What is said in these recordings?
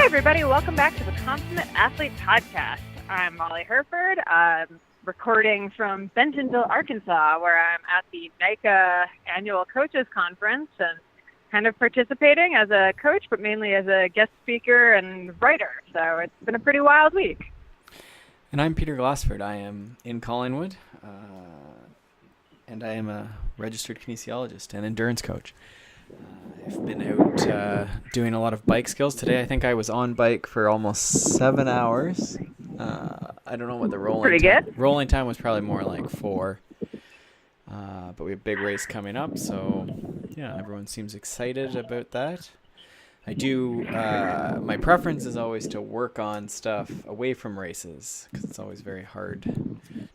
everybody. Welcome back to the Consummate Athlete Podcast. I'm Molly Herford. I'm recording from Bentonville, Arkansas, where I'm at the NICA Annual Coaches Conference and kind of participating as a coach, but mainly as a guest speaker and writer. So it's been a pretty wild week. And I'm Peter Glassford. I am in Collingwood, and I am a registered kinesiologist and endurance coach. I've been out doing a lot of bike skills. Today I think I was on bike for almost 7 hours. I don't know what the rolling time was, probably more like 4. But we have a big race coming up, so yeah, everyone seems excited about that. I do, my preference is always to work on stuff away from races, because it's always very hard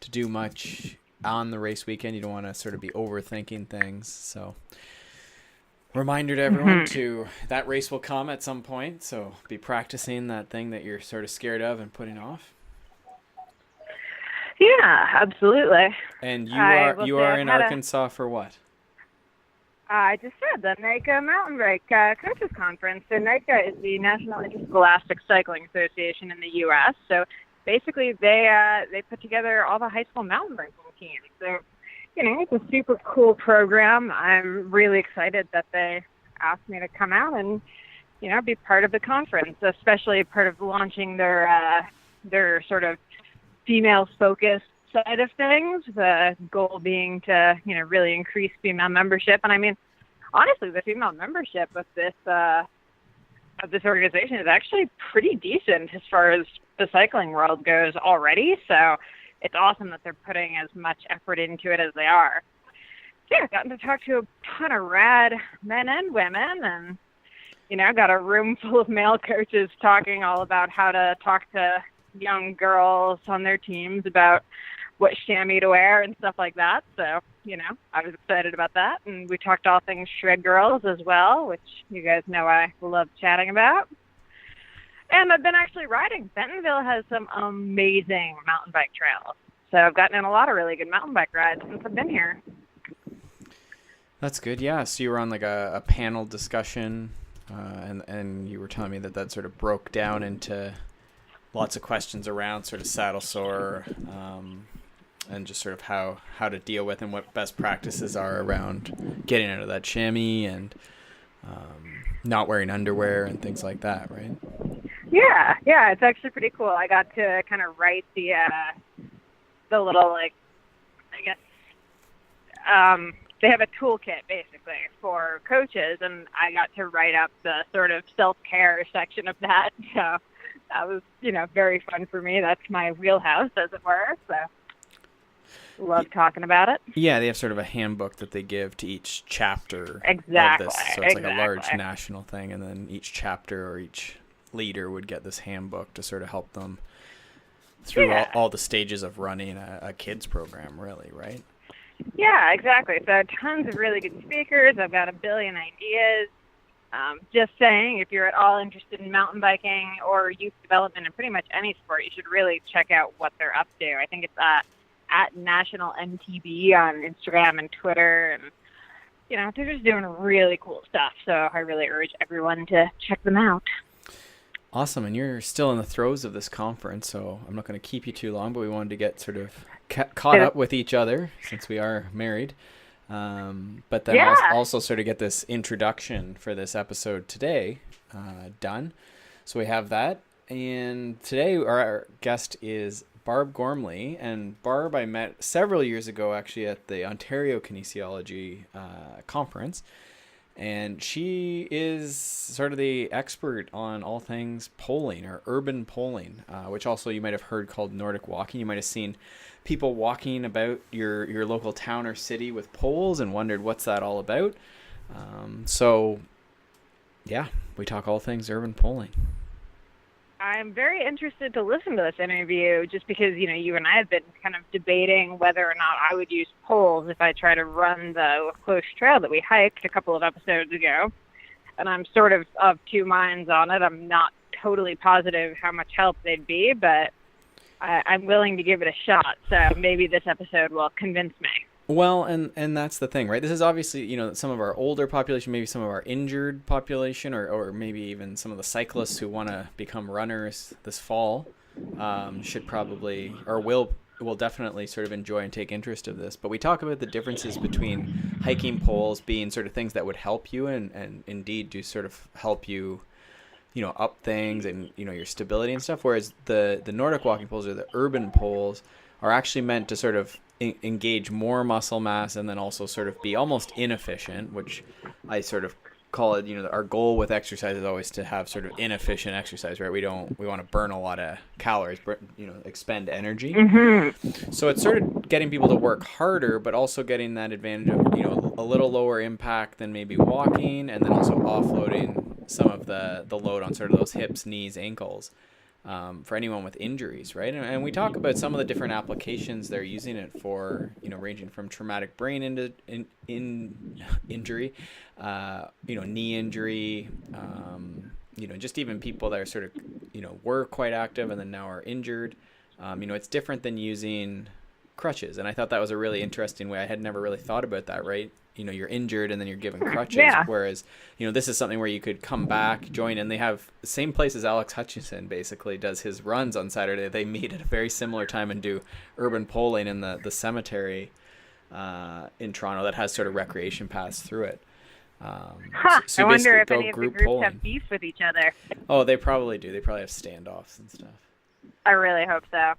to do much on the race weekend. You don't want to sort of be overthinking things, so reminder to everyone that race will come at some point, so be practicing that thing that you're sort of scared of and putting off. Yeah, absolutely. And you are in Arkansas for what? I just said the NICA Mountain Bike Coaches Conference. So NICA is the National Interscholastic Cycling Association in the U.S. So basically they put together all the high school mountain biking teams. So, it's a super cool program. I'm really excited that they asked me to come out and, be part of the conference, especially part of launching their sort of female-focused side of things, the goal being to, really increase female membership. And I mean, honestly, the female membership of this organization is actually pretty decent as far as the cycling world goes already. So it's awesome that they're putting as much effort into it as they are. So yeah, I've gotten to talk to a ton of rad men and women, and, got a room full of male coaches talking all about how to talk to young girls on their teams about what chamois to wear and stuff like that. So, I was excited about that. And we talked all things shred girls as well, which you guys know I love chatting about. And I've been actually riding. Bentonville has some amazing mountain bike trails. So I've gotten in a lot of really good mountain bike rides since I've been here. That's good. Yeah. So you were on like a panel discussion, and you were telling me that sort of broke down into lots of questions around sort of saddle sore, and just sort of how to deal with and what best practices are around getting out of that chamois and not wearing underwear and things like that, right? Yeah, it's actually pretty cool. I got to kind of write the little, they have a toolkit basically for coaches, and I got to write up the sort of self-care section of that. So that was, very fun for me. That's my wheelhouse, as it were. So love talking about it. Yeah, they have sort of a handbook that they give to each chapter exactly. of this. So it's like a large national thing, and then each chapter or each leader would get this handbook to sort of help them through all the stages of running a kids program, really, right? Yeah, exactly. So tons of really good speakers. I've got a billion ideas. Just saying, if you're at all interested in mountain biking or youth development in pretty much any sport, you should really check out what they're up to. I think it's at National MTB on Instagram and Twitter, and they're just doing really cool stuff. So I really urge everyone to check them out. Awesome, and you're still in the throes of this conference, so I'm not going to keep you too long, but we wanted to get sort of caught up with each other since we are married. But then also sort of get this introduction for this episode today done. So we have that. And today our guest is Barb Gormley. And Barb I met several years ago actually at the Ontario Kinesiology Conference. And she is sort of the expert on all things poling or urban poling, which also you might have heard called Nordic walking. You might have seen people walking about your local town or city with poles and wondered what's that all about. So, yeah, we talk all things urban poling. I'm very interested to listen to this interview just because, you and I have been kind of debating whether or not I would use poles if I try to run the close trail that we hiked a couple of episodes ago. And I'm sort of two minds on it. I'm not totally positive how much help they'd be, but I'm willing to give it a shot. So maybe this episode will convince me. Well, and that's the thing, right? This is obviously, some of our older population, maybe some of our injured population, or maybe even some of the cyclists who want to become runners this fall, should probably, or will definitely sort of enjoy and take interest of this. But we talk about the differences between hiking poles being sort of things that would help you and indeed do sort of help you, up things and, your stability and stuff. Whereas the Nordic walking poles or the urban poles are actually meant to sort of engage more muscle mass and then also sort of be almost inefficient, which I sort of call it, our goal with exercise is always to have sort of inefficient exercise, right? We want to burn a lot of calories, expend energy. Mm-hmm. So it's sort of getting people to work harder, but also getting that advantage of, a little lower impact than maybe walking, and then also offloading some of the load on sort of those hips, knees, ankles. For anyone with injuries, right? And we talk about some of the different applications they're using it for, ranging from traumatic brain injury, knee injury, just even people that are sort of, were quite active and then now are injured. It's different than using crutches. And I thought that was a really interesting way. I had never really thought about that, right? You're injured and then you're given crutches. Yeah. Whereas, this is something where you could come back, join, and they have the same place as Alex Hutchinson basically does his runs on Saturday. They meet at a very similar time and do urban poling in the cemetery in Toronto that has sort of recreation paths through it. So I wonder if any of the groups have beef with each other. Oh, they probably do. They probably have standoffs and stuff. I really hope so.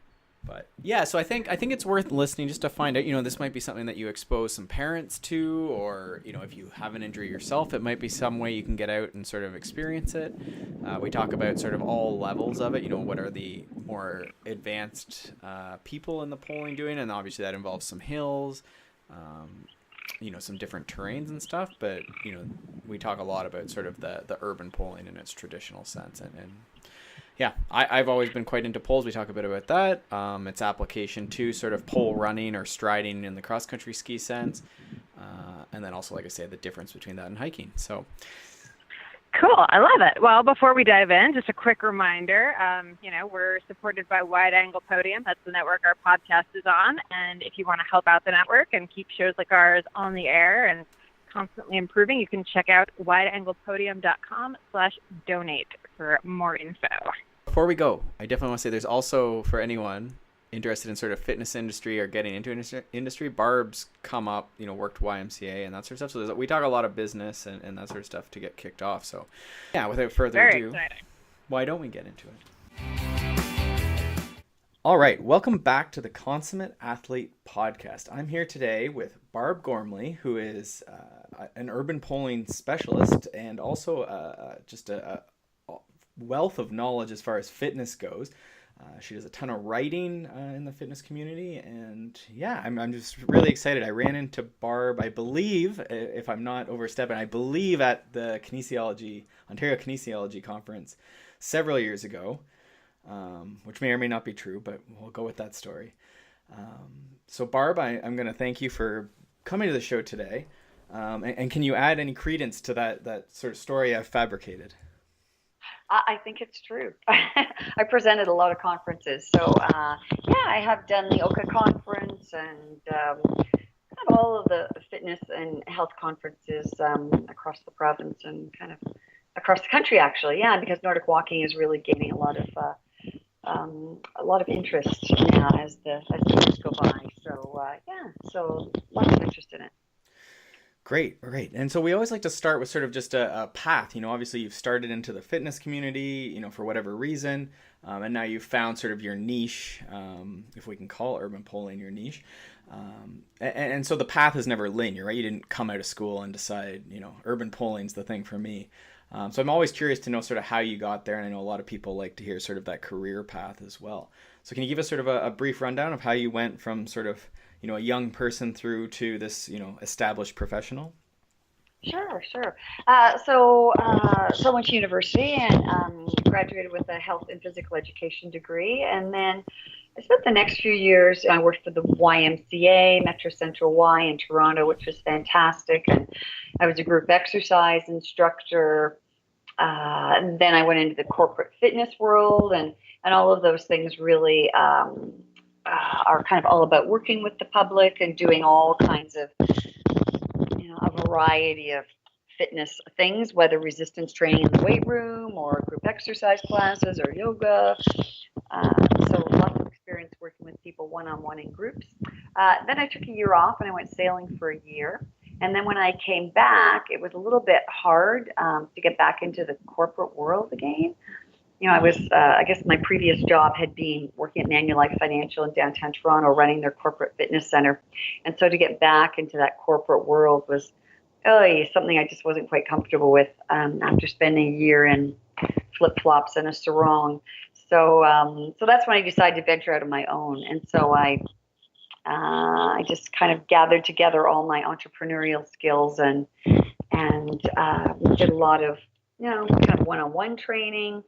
But yeah, so I think it's worth listening just to find out, this might be something that you expose some parents to, or, if you have an injury yourself, it might be some way you can get out and sort of experience it. We talk about sort of all levels of it, what are the more advanced people in the poling doing, and obviously that involves some hills, some different terrains and stuff, but, we talk a lot about sort of the urban poling in its traditional sense, and yeah, I've always been quite into poles. We talk a bit about that. Its application to sort of pole running or striding in the cross-country ski sense. And then also, like I said, the difference between that and hiking. So, cool. I love it. Well, before we dive in, just a quick reminder, we're supported by Wide Angle Podium. That's the network our podcast is on. And if you want to help out the network and keep shows like ours on the air and constantly improving, you can check out wideanglepodium.com/donate for more info. Before we go, I definitely want to say there's also, for anyone interested in sort of fitness industry or getting into industry, Barb's come up, worked YMCA and that sort of stuff. So we talk a lot of business and that sort of stuff to get kicked off. So yeah, without further ado, exciting. Why don't we get into it? All right, welcome back to the Consummate Athlete Podcast. I'm here today with Barb Gormley, who is an urban poling specialist and also just a wealth of knowledge as far as fitness goes. She does a ton of writing in the fitness community, and yeah, I'm just really excited. I ran into Barb, I believe, if I'm not overstepping, I believe at the Ontario Kinesiology Conference several years ago, which may or may not be true, but we'll go with that story. So Barb, I'm going to thank you for coming to the show today, and can you add any credence to that sort of story I've fabricated? I think it's true. I presented a lot of conferences. So, I have done the OCA conference and all of the fitness and health conferences across the province and kind of across the country, actually. Yeah, because Nordic walking is really gaining a lot of interest now as the years go by. So, so lots of interest in it. Great. And so we always like to start with sort of just a path. Obviously you've started into the fitness community, for whatever reason, and now you've found sort of your niche, if we can call urban poling your niche. And so the path is never linear, right? You didn't come out of school and decide, urban poling's the thing for me. So I'm always curious to know sort of how you got there, and I know a lot of people like to hear sort of that career path as well. So can you give us sort of a brief rundown of how you went from sort of a young person through to this, established professional? Sure. So I went to university and graduated with a health and physical education degree. And then I spent the next few years, I worked for the YMCA, Metro Central Y in Toronto, which was fantastic. And I was a group exercise instructor. And then I went into the corporate fitness world, and all of those things really are kind of all about working with the public and doing all kinds of, a variety of fitness things, whether resistance training in the weight room or group exercise classes or yoga. So lots of experience working with people one-on-one in groups. Then I took a year off and I went sailing for a year. And then when I came back, it was a little bit hard to get back into the corporate world again. I was, I guess my previous job had been working at Manulife Financial in downtown Toronto, running their corporate fitness center. And so to get back into that corporate world was something I just wasn't quite comfortable with after spending a year in flip-flops and a sarong. So that's when I decided to venture out on my own. And so I just kind of gathered together all my entrepreneurial skills and did a lot of, kind of one-on-one training,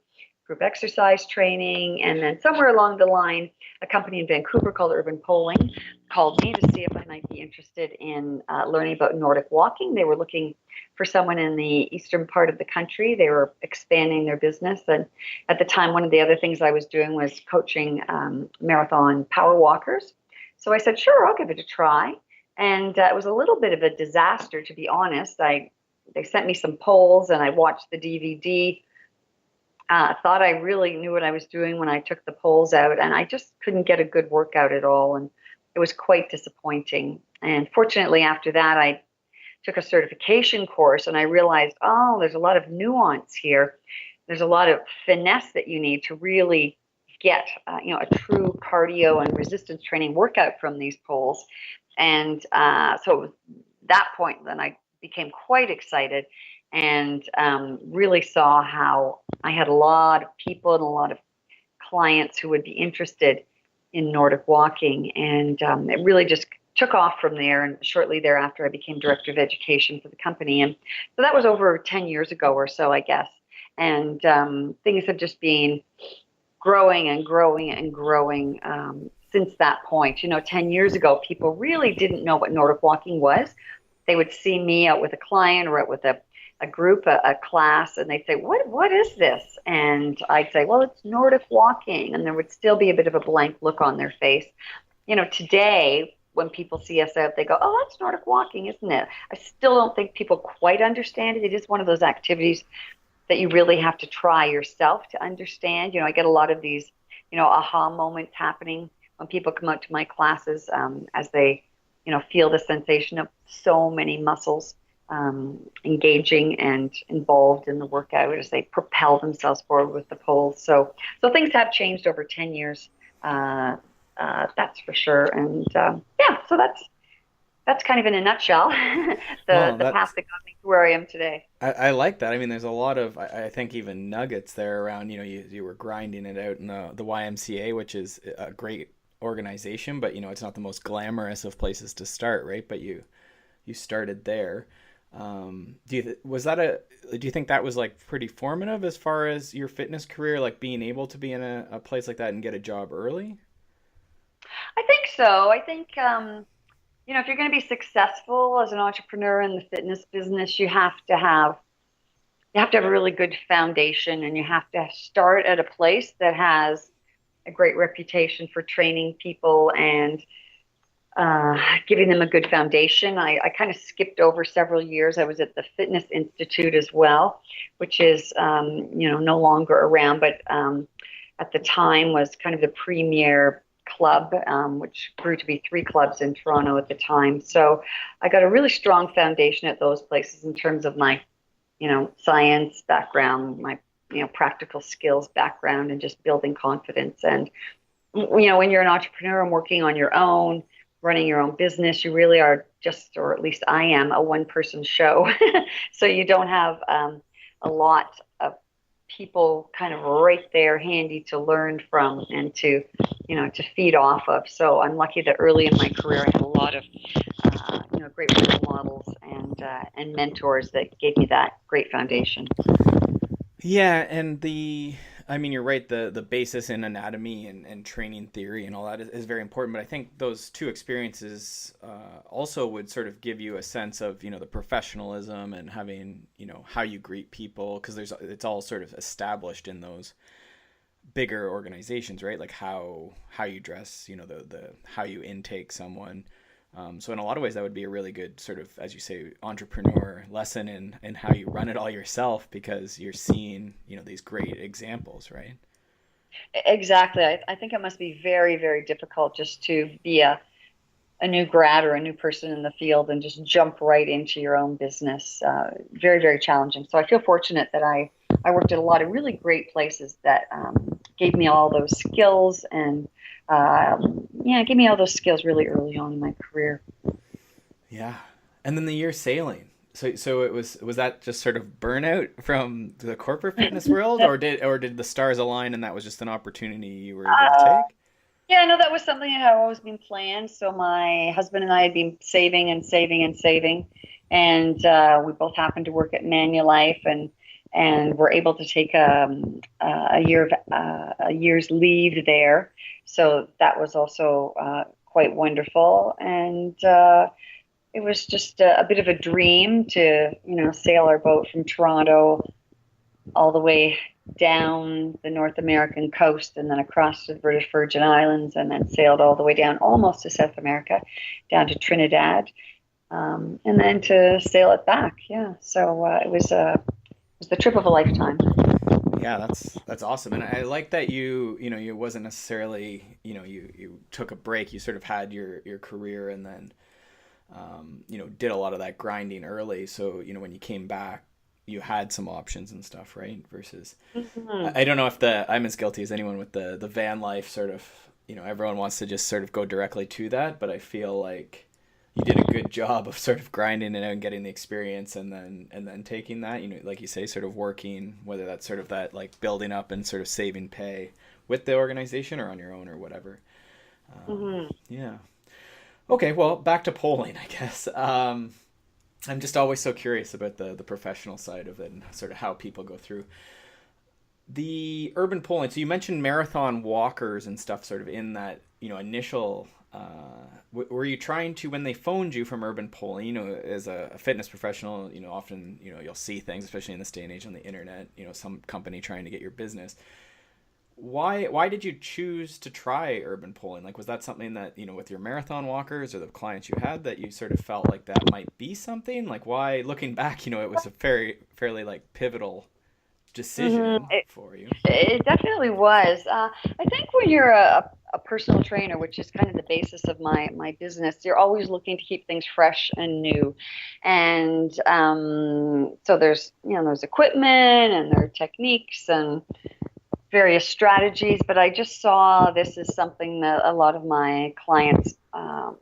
group exercise training, and then somewhere along the line, a company in Vancouver called Urban Polling called me to see if I might be interested in learning about Nordic walking. They were looking for someone in the eastern part of the country. They were expanding their business, and at the time, one of the other things I was doing was coaching marathon power walkers. So I said, sure, I'll give it a try. And it was a little bit of a disaster, to be honest. They sent me some polls, and I watched the DVD. Thought I really knew what I was doing when I took the poles out, and I just couldn't get a good workout at all, and it was quite disappointing. And fortunately, after that, I took a certification course, and I realized, there's a lot of nuance here. There's a lot of finesse that you need to really get, a true cardio and resistance training workout from these poles. And so it was that point then I became quite excited and really saw how I had a lot of people and a lot of clients who would be interested in Nordic walking. And it really just took off from there. And shortly thereafter, I became director of education for the company. And so that was over 10 years ago or so, I guess. And things have just been growing and growing and growing since that point. 10 years ago, people really didn't know what Nordic walking was. They would see me out with a client or out with a group, a class, and they'd say, what is this? And I'd say, well, it's Nordic walking. And there would still be a bit of a blank look on their face. Today, when people see us out, they go, oh, that's Nordic walking, isn't it? I still don't think people quite understand it. It is one of those activities that you really have to try yourself to understand. I get a lot of these, aha moments happening when people come out to my classes as they, feel the sensation of so many muscles engaging and involved in the workout as they propel themselves forward with the poles. So things have changed over 10 years. That's for sure. And so that's kind of in a nutshell the path that got me to where I am today. I like that. I mean, there's a lot of, I think, even nuggets there around, you were grinding it out in the YMCA, which is a great organization, but, it's not the most glamorous of places to start, right? But you started there. Do you think that was like pretty formative as far as your fitness career, like being able to be in a place like that and get a job early? I think so. I think, if you're going to be successful as an entrepreneur in the fitness business, you have to have a really good foundation, and you have to start at a place that has a great reputation for training people and giving them a good foundation. I kind of skipped over several years. I was at the Fitness Institute as well, which is, no longer around, but at the time was kind of the premier club, which grew to be 3 clubs in Toronto at the time. So I got a really strong foundation at those places in terms of my, science background, my, practical skills background, and just building confidence. And, when you're an entrepreneur and working on your own, running your own business, you really are just, or at least I am, a one-person show. So you don't have a lot of people kind of right there handy to learn from and to feed off of. So I'm lucky that early in my career I had a lot of great role models and mentors that gave me that great foundation. Yeah, and you're right, the basis in anatomy and training theory and all that is very important, but I think those 2 experiences also would sort of give you a sense of, the professionalism and having, how you greet people, because it's all sort of established in those bigger organizations, right? Like how you dress, the how you intake someone. So in a lot of ways, that would be a really good sort of, as you say, entrepreneur lesson in how you run it all yourself, because you're seeing, these great examples, right? Exactly. I think it must be very, very difficult just to be a new grad or a new person in the field and just jump right into your own business. Very, very challenging. So I feel fortunate that I worked at a lot of really great places that gave me all those skills and gave me all those skills really early on in my career. Yeah. And then the year sailing. So it was that just sort of burnout from the corporate fitness world, or did the stars align and that was just an opportunity you were able to take? Yeah, no, that was something that had always been planned. So my husband and I had been saving and saving and saving, and we both happened to work at Manulife, and were able to take a year's leave there. So that was also quite wonderful, and it was just a bit of a dream to sail our boat from Toronto all the way down the North American coast and then across to the British Virgin Islands, and then sailed all the way down almost to South America, down to Trinidad, and then to sail it back. Yeah, so it was the trip of a lifetime. Yeah, that's awesome, and I like that you wasn't necessarily you took a break. You sort of had your career, and then did a lot of that grinding early. So when you came back, you had some options and stuff, right? Versus, I don't know if I'm as guilty as anyone with the van life sort of, everyone wants to just sort of go directly to that, but I feel like you did a good job of sort of grinding it out and getting the experience, and then taking that, like you say, sort of working, whether that's sort of that like building up and sort of saving pay with the organization or on your own or whatever. Yeah. Okay, well, back to polling, I guess. I'm just always so curious about the professional side of it and sort of how people go through the urban polling. So you mentioned marathon walkers and stuff sort of in that, initial, were you trying to, when they phoned you from urban polling, as a fitness professional, often, you'll see things, especially in this day and age on the internet, some company trying to get your business. Why did you choose to try urban polling? Like, was that something that, with your marathon walkers or the clients you had, that you sort of felt like that might be something? Like, why, looking back, it was a fairly like pivotal decision for you. It definitely was. I think when you're a personal trainer, which is kind of the basis of my business, you're always looking to keep things fresh and new. And so there's equipment and there are techniques and various strategies, but I just saw this as something that a lot of my clients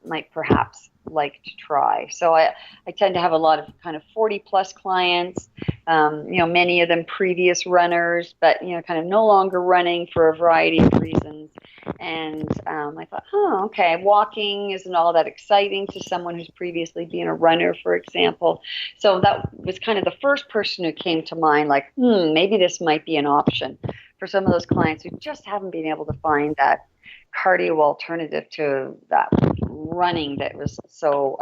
might perhaps like to try. So I tend to have a lot of kind of 40 plus clients, many of them previous runners, but kind of no longer running for a variety of reasons. And I thought, okay, walking isn't all that exciting to someone who's previously been a runner, for example. So that was kind of the first person who came to mind, like, maybe this might be an option for some of those clients who just haven't been able to find that cardio alternative to that running that was so,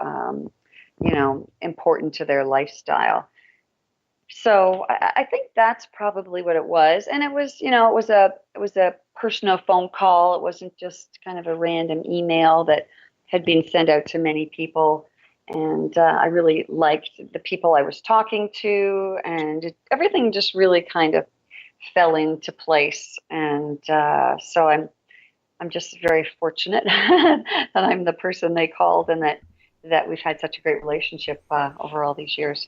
important to their lifestyle. So I think that's probably what it was. And it was, it was a personal phone call. It wasn't just kind of a random email that had been sent out to many people. And I really liked the people I was talking to, and everything just really kind of fell into place. And so I'm just very fortunate that I'm the person they called, and that we've had such a great relationship over all these years.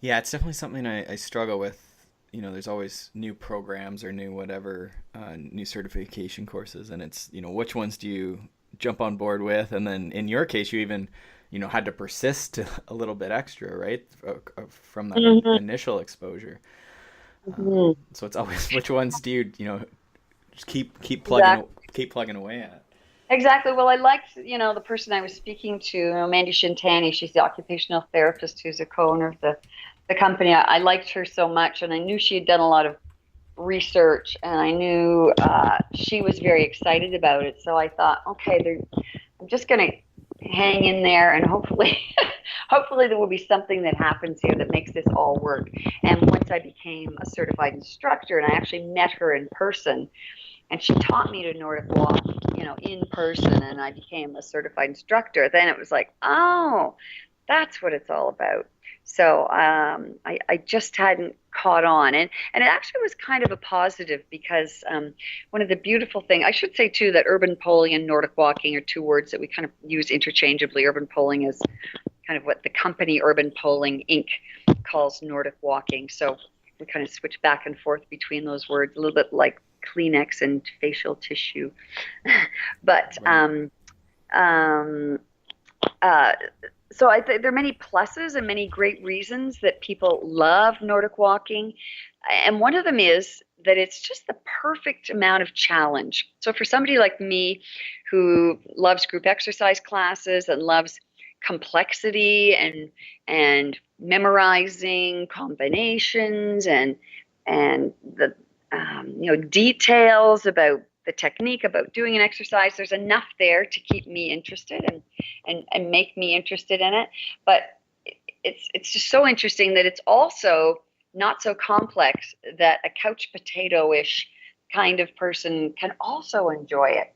Yeah, it's definitely something I struggle with. There's always new programs or new whatever, new certification courses, and it's, which ones do you jump on board with? And then in your case, you even, had to persist a little bit extra, right? From that initial exposure. So it's always, which ones do you, just keep plugging away at? Exactly. Well, I liked, the person I was speaking to, Mandy Shintani. She's the occupational therapist who's a co-owner of the company. I liked her so much, and I knew she had done a lot of research, and I knew she was very excited about it. So I thought, okay, I'm just going to hang in there, and hopefully, hopefully there will be something that happens here that makes this all work. And once I became a certified instructor, and I actually met her in person, and she taught me to Nordic walk, in person, and I became a certified instructor, then it was like, oh, that's what it's all about. So I just hadn't caught on, and it actually was kind of a positive, because one of the beautiful things, I should say too, that urban poling and Nordic walking are two words that we kind of use interchangeably. Urban poling is kind of what the company Urban Poling Inc. calls Nordic walking. So we kind of switch back and forth between those words, a little bit like Kleenex and facial tissue. But so I think there are many pluses and many great reasons that people love Nordic walking. And one of them is that it's just the perfect amount of challenge. So for somebody like me who loves group exercise classes and loves complexity and memorizing combinations and the details about the technique, about doing an exercise, there's enough there to keep me interested and make me interested in it. But it's just so interesting that it's also not so complex that a couch potato-ish kind of person can also enjoy it.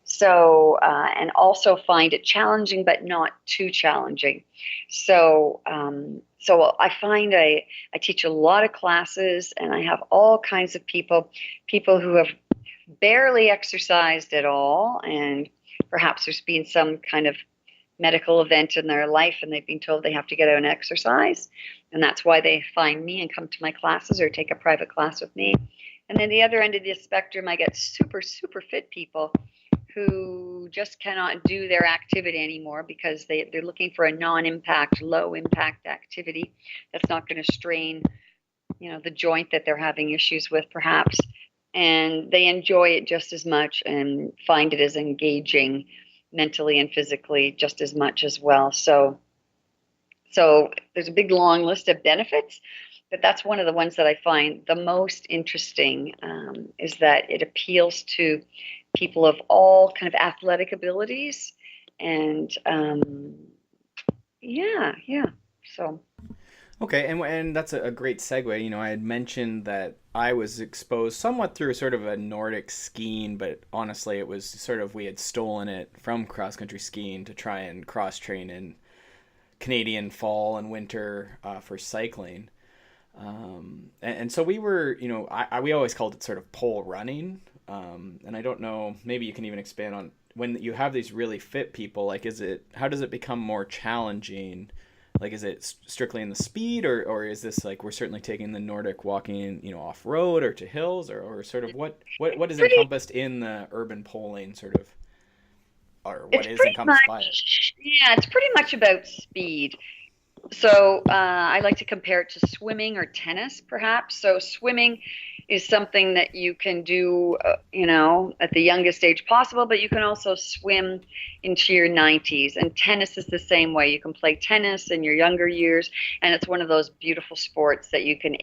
So, and also find it challenging, but not too challenging. So I find I teach a lot of classes, and I have all kinds of people who have barely exercised at all, and perhaps there's been some kind of medical event in their life and they've been told they have to get out and exercise, and that's why they find me and come to my classes or take a private class with me. And then the other end of the spectrum, I get super fit people who just cannot do their activity anymore because they're looking for a non-impact, low-impact activity that's not going to strain, the joint that they're having issues with, perhaps. And they enjoy it just as much and find it as engaging mentally and physically just as much as well. So there's a big long list of benefits, but that's one of the ones that I find the most interesting, is that it appeals to people of all kind of athletic abilities. And so. Okay, and that's a great segue. I had mentioned that I was exposed somewhat through sort of a Nordic skiing, but honestly it was sort of, we had stolen it from cross-country skiing to try and cross-train in Canadian fall and winter for cycling. And so we were, we always called it sort of pole running. And I don't know, maybe you can even expand on, when you have these really fit people, like, how does it become more challenging? Like, is it strictly in the speed, or is this like, we're certainly taking the Nordic walking, off road or to hills, or sort of what is encompassed in the urban poling sort of, or what is encompassed by it? Yeah, it's pretty much about speed. So I like to compare it to swimming or tennis, perhaps. So swimming is something that you can do, at the youngest age possible, but you can also swim into your 90s. And tennis is the same way. You can play tennis in your younger years, and it's one of those beautiful sports that you can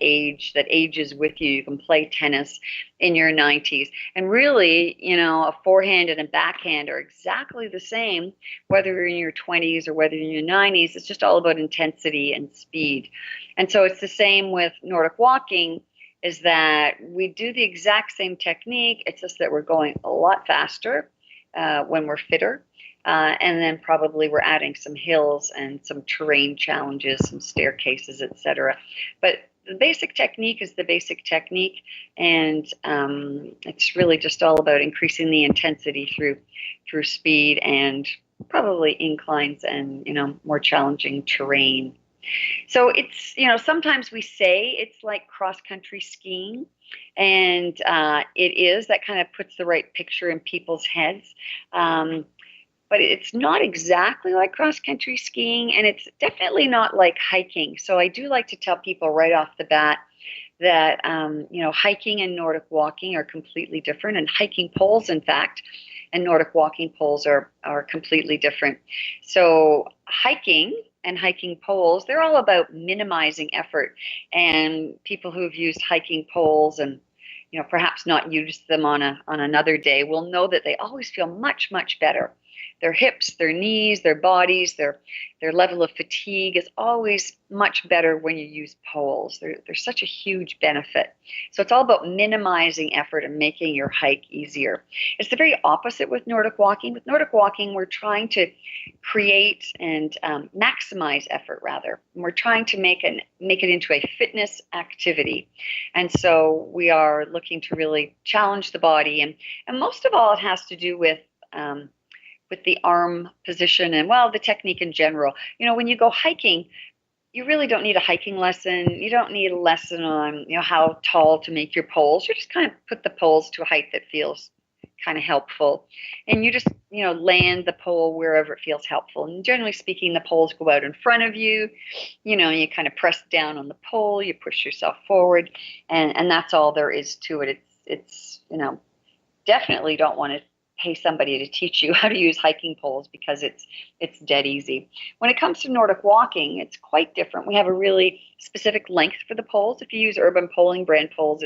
that ages with you. You can play tennis in your 90s. And really, a forehand and a backhand are exactly the same, whether you're in your 20s or whether you're in your 90s. It's just all about intensity and speed. And so it's the same with Nordic walking, is that we do the exact same technique. It's just that we're going a lot faster when we're fitter. And then probably we're adding some hills and some terrain challenges, some staircases, etc. But the basic technique is the basic technique. And it's really just all about increasing the intensity through speed and probably inclines and, more challenging terrain. So it's, sometimes we say it's like cross-country skiing, and it is. That kind of puts the right picture in people's heads. But it's not exactly like cross-country skiing, and it's definitely not like hiking. So I do like to tell people right off the bat that, hiking and Nordic walking are completely different, and hiking poles, in fact, and Nordic walking poles are completely different. So hiking and hiking poles, they're all about minimizing effort. And people who've used hiking poles and, perhaps not used them on another day will know that they always feel much, much better their hips, their knees, their bodies, their level of fatigue is always much better when you use poles. There's such a huge benefit. So it's all about minimizing effort and making your hike easier. It's the very opposite with Nordic walking. With Nordic walking, we're trying to create and maximize effort, rather. And we're trying to make it into a fitness activity. And so we are looking to really challenge the body. And most of all, it has to do with the arm position and, well, the technique in general. When you go hiking, you really don't need a hiking lesson. You don't need a lesson on, how tall to make your poles. You just kind of put the poles to a height that feels kind of helpful. And you just, land the pole wherever it feels helpful. And generally speaking, the poles go out in front of you. You kind of press down on the pole, you push yourself forward, and that's all there is to it. It's definitely don't want to pay somebody to teach you how to use hiking poles, because it's dead easy. When it comes to Nordic walking, it's quite different. We have a really specific length for the poles. If you use Urban Poling brand poles,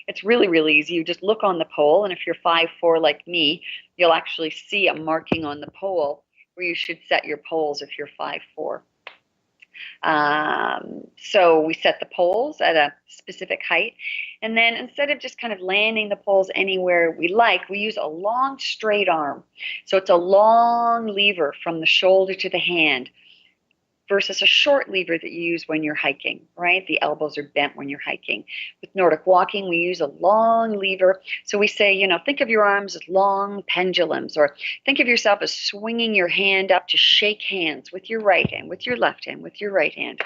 it's really, really easy. You just look on the pole, and if you're 5'4" like me, you'll actually see a marking on the pole where you should set your poles if you're 5'4". So we set the poles at a specific height, and then instead of just kind of landing the poles anywhere we like, we use a long straight arm. So it's a long lever from the shoulder to the hand versus a short lever that you use when you're hiking, right? The elbows are bent when you're hiking. With Nordic walking, we use a long lever. So we say, think of your arms as long pendulums, or think of yourself as swinging your hand up to shake hands with your right hand, with your left hand, with your right hand.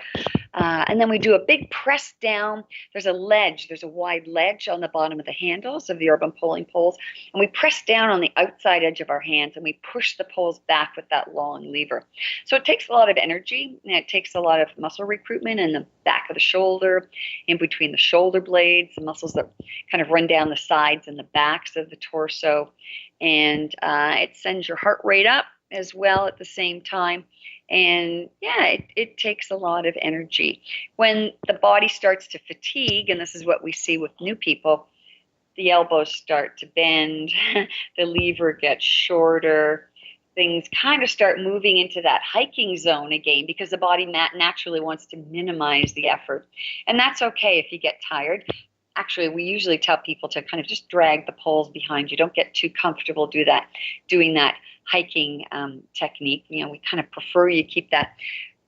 And then we do a big press down. There's a wide ledge on the bottom of the handles of the Urban Poling poles. And we press down on the outside edge of our hands, and we push the poles back with that long lever. So it takes a lot of energy, and it takes a lot of muscle recruitment in the back of the shoulder, in between the shoulder blades, the muscles that kind of run down the sides and the backs of the torso. And it sends your heart rate up as well at the same time. And yeah, it takes a lot of energy. When the body starts to fatigue, and this is what we see with new people, the elbows start to bend, the lever gets shorter, things kind of start moving into that hiking zone again, because the body naturally wants to minimize the effort. And that's okay if you get tired. Actually, we usually tell people to kind of just drag the poles behind you. Don't get too comfortable doing that hiking technique. We kind of prefer you keep that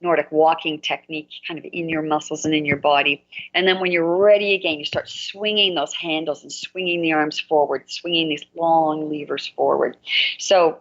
Nordic walking technique kind of in your muscles and in your body. And then when you're ready again, you start swinging those handles and swinging the arms forward, swinging these long levers forward. So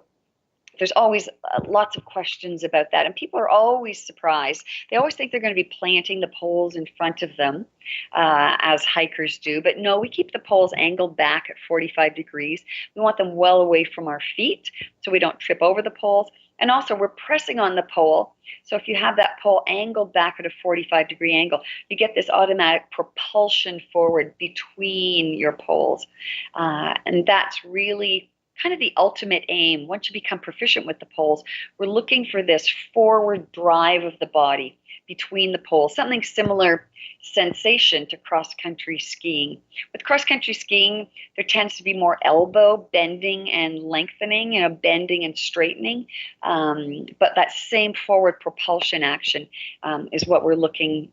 there's always lots of questions about that, and people are always surprised. They always think they're going to be planting the poles in front of them, as hikers do. But no, we keep the poles angled back at 45 degrees. We want them well away from our feet so we don't trip over the poles. And also, we're pressing on the pole. So if you have that pole angled back at a 45-degree angle, you get this automatic propulsion forward between your poles. And that's really kind of the ultimate aim. Once you become proficient with the poles, we're looking for this forward drive of the body between the poles, something similar sensation to cross-country skiing. With cross-country skiing, there tends to be more elbow bending and lengthening, bending and straightening. But that same forward propulsion action is what we're looking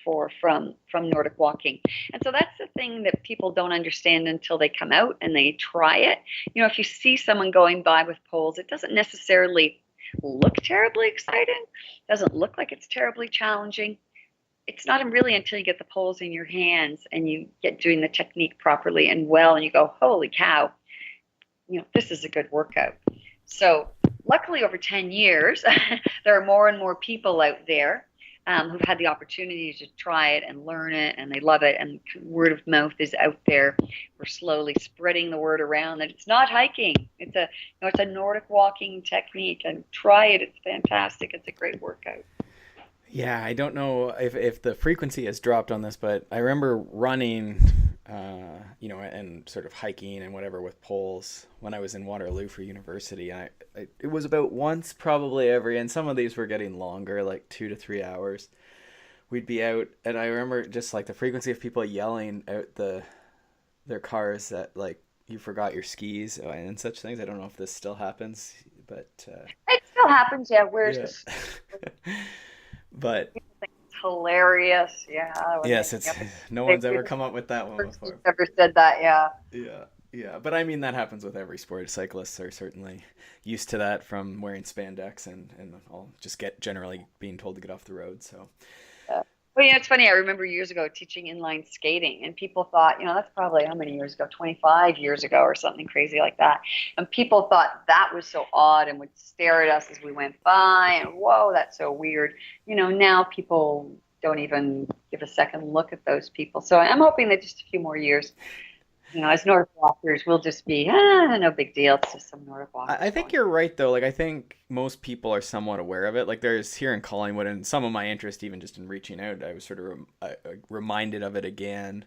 for from Nordic walking. And so that's the thing that people don't understand until they come out and they try it. If you see someone going by with poles, it doesn't necessarily look terribly exciting, doesn't look like it's terribly challenging. It's not really until you get the poles in your hands and you get doing the technique properly and well, and you go, holy cow, this is a good workout. So luckily over 10 years, there are more and more people out there who've had the opportunity to try it and learn it, and they love it, and word of mouth is out there. We're slowly spreading the word around that it's not hiking. It's a Nordic walking technique, and try it. It's fantastic. It's a great workout. Yeah, I don't know if the frequency has dropped on this, but I remember running, and sort of hiking and whatever with poles when I was in Waterloo for university. It was about once probably and some of these were getting longer, like 2 to 3 hours. We'd be out, and I remember just like the frequency of people yelling out their cars that like you forgot your skis and such things. I don't know if this still happens but it still happens. Yeah, where's yeah. this? But People think it's hilarious. Yeah. yes, it's no one's ever come up with that one before. Ever said that? Yeah. Yeah, yeah, but I mean that happens with every sport. Cyclists are certainly used to that from wearing spandex and all just generally being told to get off the road. So Well, it's funny. I remember years ago teaching inline skating, and people thought, that's probably how many years ago? 25 years ago or something crazy like that. And people thought that was so odd and would stare at us as we went by, and whoa, that's so weird. Now people don't even give a second look at those people. So I'm hoping that just a few more years, as Nordic walkers, we'll just be, no big deal. It's just some Nordic walkers. I think you're right, though. Like, I think most people are somewhat aware of it. Like, there's here in Collingwood, and some of my interest, even just in reaching out, I was sort of reminded of it again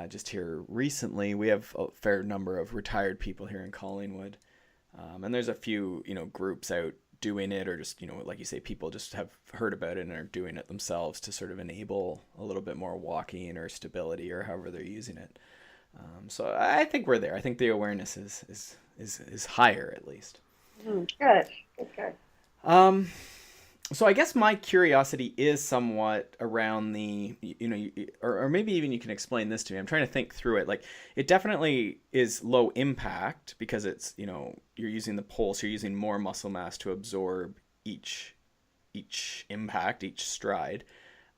just here recently. We have a fair number of retired people here in Collingwood. And there's a few, groups out doing it, or just, like you say, people just have heard about it and are doing it themselves to sort of enable a little bit more walking or stability or however they're using it. So I think we're there. I think the awareness is higher, at least. Good. So I guess my curiosity is somewhat around the, or maybe even you can explain this to me. I'm trying to think through it. Like, it definitely is low impact because it's, you're using the pulse, you're using more muscle mass to absorb each impact, each stride.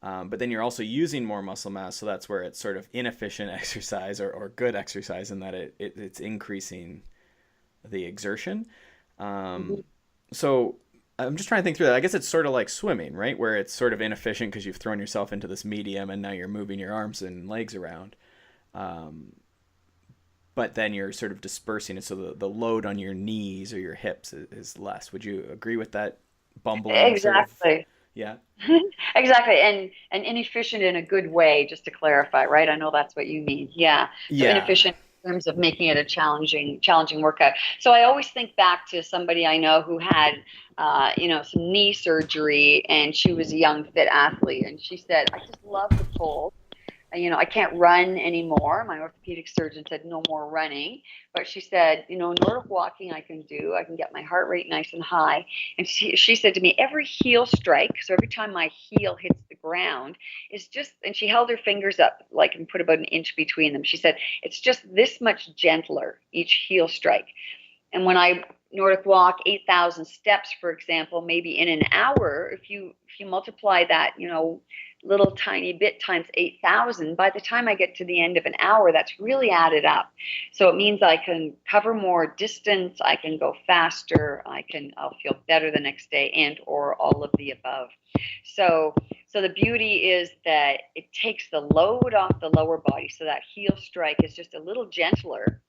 But then you're also using more muscle mass, so that's where it's sort of inefficient exercise or good exercise in that it's increasing the exertion. So I'm just trying to think through that. I guess it's sort of like swimming, right? Where it's sort of inefficient because you've thrown yourself into this medium and now you're moving your arms and legs around. But then you're sort of dispersing it, so the load on your knees or your hips is less. Would you agree with that bumbling? Exactly. Sort of, yeah. Exactly, and inefficient in a good way, just to clarify, right? I know that's what you mean. Yeah. So inefficient in terms of making it a challenging workout. So I always think back to somebody I know who had, some knee surgery, and she was a young, fit athlete, and she said, "I just love the pull. I can't run anymore." My orthopedic surgeon said no more running, but she said, Nordic walking I can do. I can get my heart rate nice and high. And she said to me, every heel strike, so every time my heel hits the ground, is just, and she held her fingers up like and put about an inch between them. She said, it's just this much gentler each heel strike. And when I Nordic walk 8,000 steps, for example, maybe in an hour, if you multiply that, little tiny bit times 8,000, by the time I get to the end of an hour, that's really added up. So it means I can cover more distance, I can go faster, I'll feel better the next day, and or all of the above. So the beauty is that it takes the load off the lower body. So that heel strike is just a little gentler.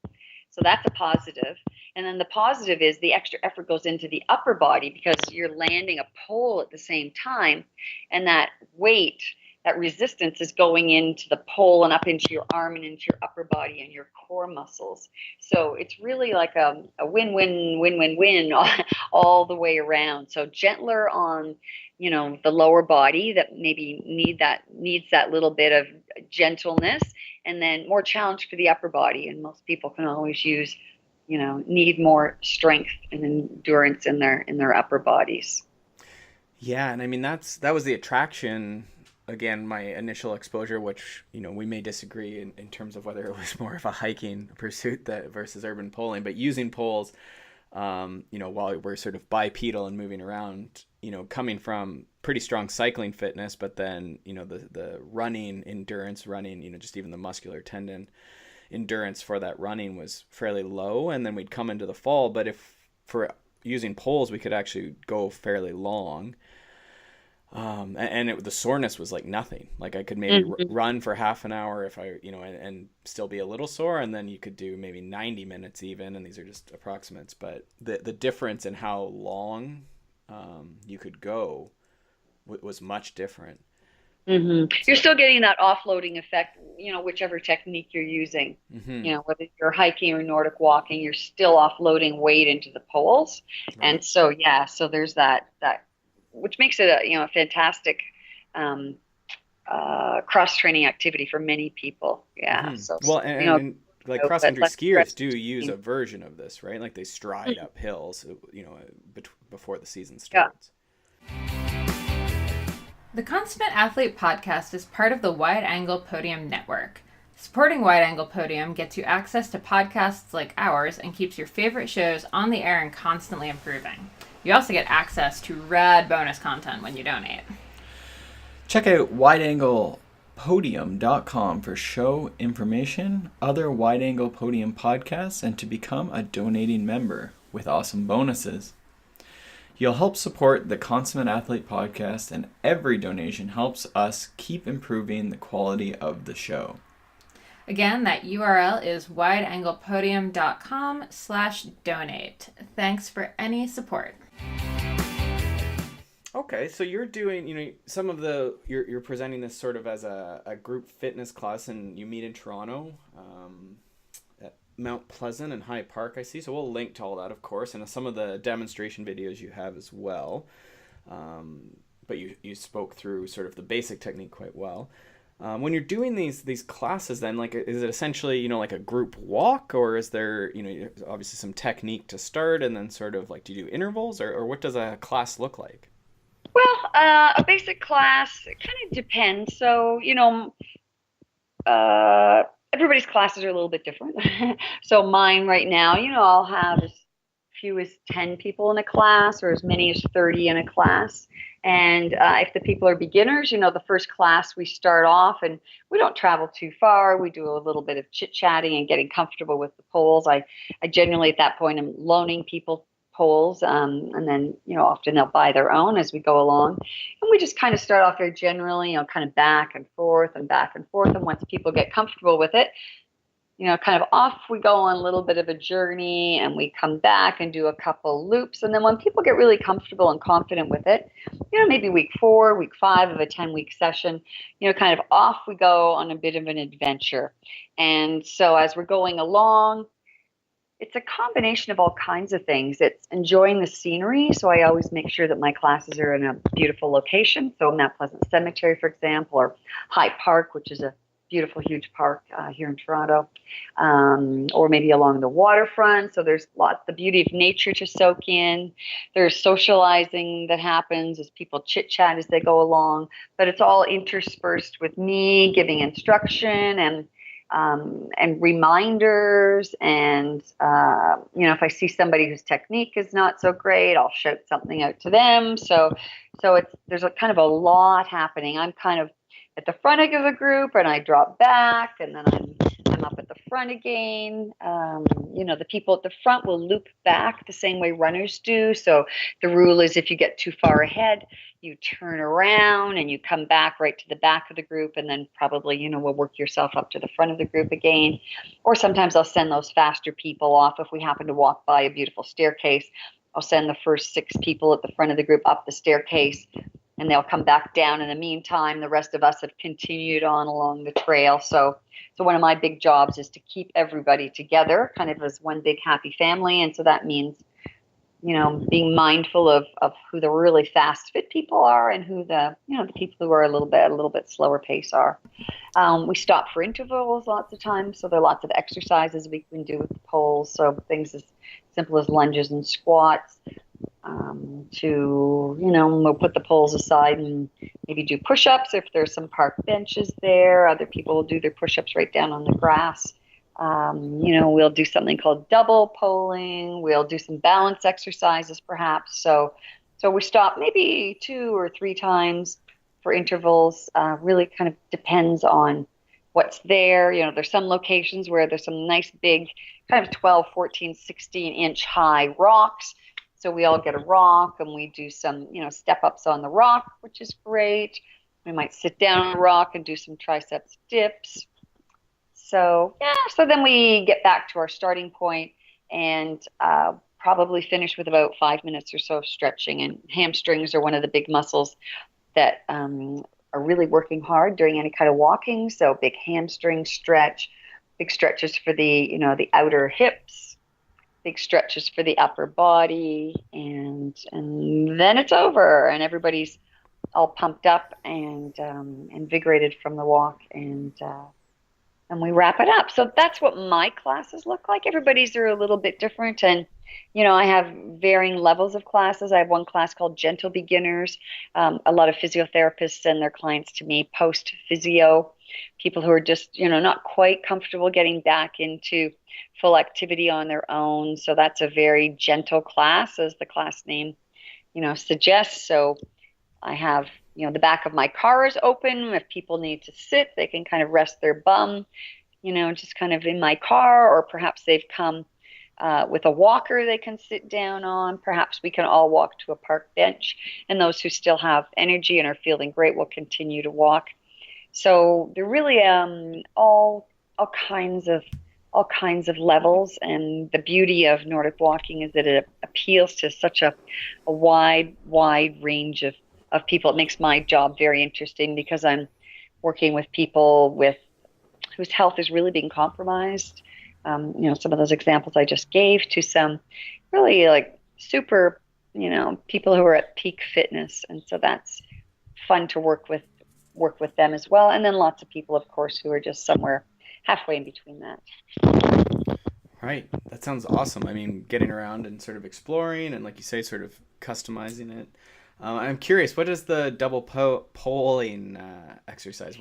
So that's a positive. And then the positive is the extra effort goes into the upper body because you're landing a pole at the same time. And that weight, that resistance is going into the pole and up into your arm and into your upper body and your core muscles. So it's really like a win-win all the way around. So gentler on, the lower body that maybe needs that little bit of gentleness, and then more challenge for the upper body. And most people can always use, need more strength and endurance in their upper bodies. Yeah, and I mean that was the attraction. Again, my initial exposure, which we may disagree in terms of whether it was more of a hiking pursuit versus urban poling, but using poles, while we're sort of bipedal and moving around, coming from pretty strong cycling fitness, but then the running endurance, just even the muscular tendon endurance for that running was fairly low, and then we'd come into the fall. But if for using poles, we could actually go fairly long. And the soreness was like nothing. Like I could maybe run for half an hour if I, and still be a little sore. And then you could do maybe 90 minutes even. And these are just approximates. But the difference in how long you could go was much different. Mm-hmm. So, you're still getting that offloading effect, whichever technique you're using. Mm-hmm. Whether you're hiking or Nordic walking, you're still offloading weight into the poles. Right. And so, so there's that which makes it a fantastic cross-training activity for many people. Yeah. Mm-hmm. So, like cross-country skiers do use a version of this, right? Like they stride up hills, before the season starts. The Consummate Athlete podcast is part of the Wide Angle Podium Network. Supporting Wide Angle Podium gets you access to podcasts like ours and keeps your favorite shows on the air and constantly improving. You also get access to rad bonus content when you donate. Check out wideanglepodium.com for show information, other Wide Angle Podium podcasts, and to become a donating member with awesome bonuses. You'll help support the Consummate Athlete podcast, and every donation helps us keep improving the quality of the show. Again, that URL is wideanglepodium.com/donate. Thanks for any support. Okay, so you're doing, some of you're presenting this sort of as a group fitness class, and you meet in Toronto, at Mount Pleasant and High Park, I see. So we'll link to all that, of course, and some of the demonstration videos you have as well. But you spoke through sort of the basic technique quite well. When you're doing these classes, then, like, is it essentially, like a group walk, or is there, obviously some technique to start, and then sort of like, do you do intervals, or what does a class look like? Well, a basic class, it kind of depends. So, everybody's classes are a little bit different. So mine right now, I'll have as few as 10 people in a class or as many as 30 in a class. And if the people are beginners, the first class we start off and we don't travel too far. We do a little bit of chit-chatting and getting comfortable with the poles. I generally at that point am loaning people poles, and then often they'll buy their own as we go along, and we just kind of start off very generally, kind of back and forth, and once people get comfortable with it, kind of off we go on a little bit of a journey, and we come back and do a couple loops, and then when people get really comfortable and confident with it, maybe week 4, week 5 of a 10-week session, kind of off we go on a bit of an adventure. And so as we're going along, it's a combination of all kinds of things. It's enjoying the scenery. So I always make sure that my classes are in a beautiful location. So Mount Pleasant Cemetery, for example, or High Park, which is a beautiful, huge park here in Toronto, or maybe along the waterfront. So there's the beauty of nature to soak in. There's socializing that happens as people chit-chat as they go along. But it's all interspersed with me giving instruction and reminders, and if I see somebody whose technique is not so great, I'll shout something out to them. So there's a kind of a lot happening. I'm kind of at the front of the group, and I drop back, and then I'm up at the front again. The people at the front will loop back the same way runners do. So the rule is if you get too far ahead, you turn around and you come back right to the back of the group, and then probably, will work yourself up to the front of the group again. Or sometimes I'll send those faster people off. If we happen to walk by a beautiful staircase, I'll send the first 6 people at the front of the group up the staircase, and they'll come back down. In the meantime, the rest of us have continued on along the trail. So one of my big jobs is to keep everybody together, kind of as one big happy family. And so that means, being mindful of who the really fast fit people are, and who the people who are a little bit slower pace are. We stop for intervals lots of times. So there are lots of exercises we can do with the poles. So things as simple as lunges and squats, we'll put the poles aside and maybe do push-ups if there's some park benches there. Other people will do their push-ups right down on the grass. We'll do something called double polling. We'll do some balance exercises perhaps. So we stop maybe 2 or 3 times for intervals. Really kind of depends on what's there. There's some locations where there's some nice big kind of 12, 14, 16-inch high rocks. So we all get a rock, and we do some, step-ups on the rock, which is great. We might sit down on a rock and do some triceps dips. So then we get back to our starting point and probably finish with about 5 minutes or so of stretching. And hamstrings are one of the big muscles that are really working hard during any kind of walking. So big hamstring stretch, big stretches for the, the outer hips, big stretches for the upper body, and then it's over, and everybody's all pumped up and invigorated from the walk, and we wrap it up. So that's what my classes look like. Everybody's are a little bit different, and I have varying levels of classes. I have one class called Gentle Beginners. A lot of physiotherapists send their clients to me post physio, people who are just not quite comfortable getting back into full activity on their own. So that's a very gentle class, as the class name suggests. So I have the back of my car is open. If people need to sit, they can kind of rest their bum just kind of in my car, or perhaps they've come with a walker they can sit down on. Perhaps we can all walk to a park bench, and those who still have energy and are feeling great will continue to walk. So they're really all kinds of levels, and the beauty of Nordic walking is that it appeals to such a wide range of people. It makes my job very interesting because I'm working with people whose health is really being compromised. Some of those examples I just gave, to some really like super, people who are at peak fitness. And so that's fun to work with them as well. And then lots of people, of course, who are just somewhere halfway in between that. Right. That sounds awesome. I mean, getting around and sort of exploring and, like you say, sort of customizing it. I'm curious, what is the double polling exercise?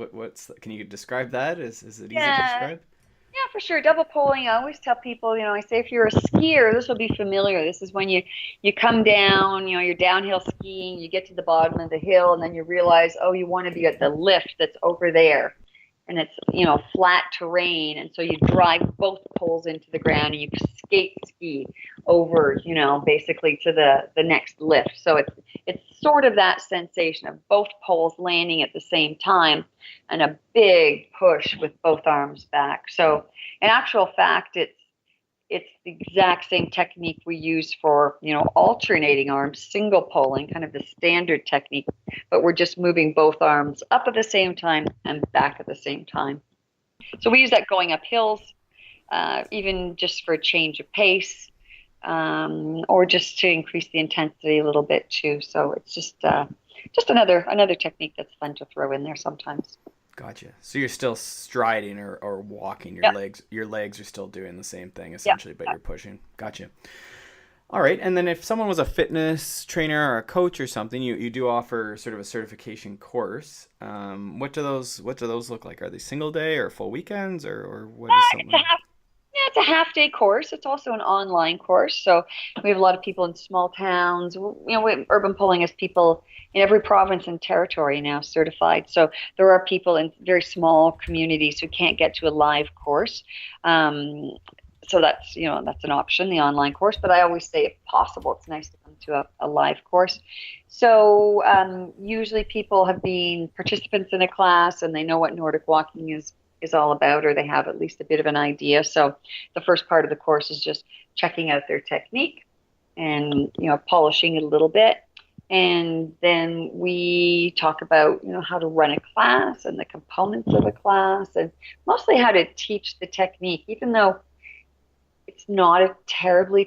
Can you describe that? Is it easy to describe? Yeah, for sure. Double polling, I always tell people, I say if you're a skier, this will be familiar. This is when you come down, you're downhill skiing, you get to the bottom of the hill, and then you realize, you want to be at the lift that's over there. And it's, flat terrain. And so you drive both poles into the ground and you ski over, basically to the next lift. So it's sort of that sensation of both poles landing at the same time and a big push with both arms back. So in actual fact, it's the exact same technique we use for, alternating arms, single polling, kind of the standard technique, but we're just moving both arms up at the same time and back at the same time. So we use that going up hills, even just for a change of pace, or just to increase the intensity a little bit too. So it's just another technique that's fun to throw in there sometimes. Gotcha. So you're still striding or walking. Your legs are still doing the same thing essentially, but you're pushing. Gotcha. All right. And then if someone was a fitness trainer or a coach or something, you do offer sort of a certification course. What do those look like? Are they single day or full weekends or what is something? It's a half-day course. It's also an online course. So we have a lot of people in small towns. Urban Polling has people in every province and territory now certified. So there are people in very small communities who can't get to a live course. So that's an option, the online course. But I always say, if possible, it's nice to come to a live course. So usually people have been participants in a class and they know what Nordic walking is all about, or they have at least a bit of an idea. So the first part of the course is just checking out their technique and polishing it a little bit, and then we talk about how to run a class and the components of a class, and mostly how to teach the technique, even though it's not a terribly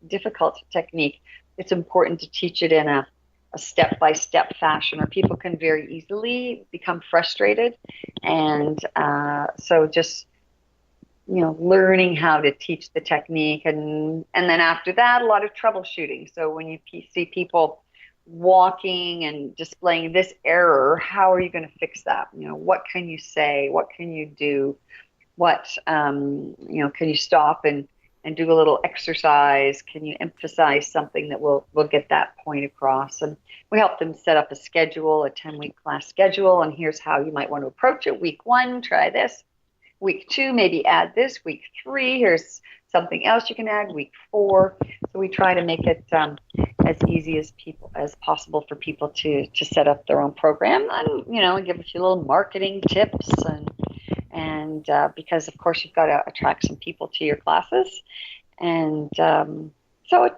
difficult technique. It's important to teach it in a step-by-step fashion, or people can very easily become frustrated. And so just, learning how to teach the technique. And then after that, a lot of troubleshooting. So when you see people walking and displaying this error, how are you going to fix that? What can you say? What can you do? What, can you stop and do a little exercise? Can you emphasize something that will get that point across? And we help them set up a schedule, a 10-week class schedule, and here's how you might want to approach it. Week 1, try this. Week 2, maybe add this. Week 3, here's something else you can add. Week 4. So we try to make it as easy as possible for people to set up their own program, and give a few little marketing tips, and because of course you've got to attract some people to your classes, and so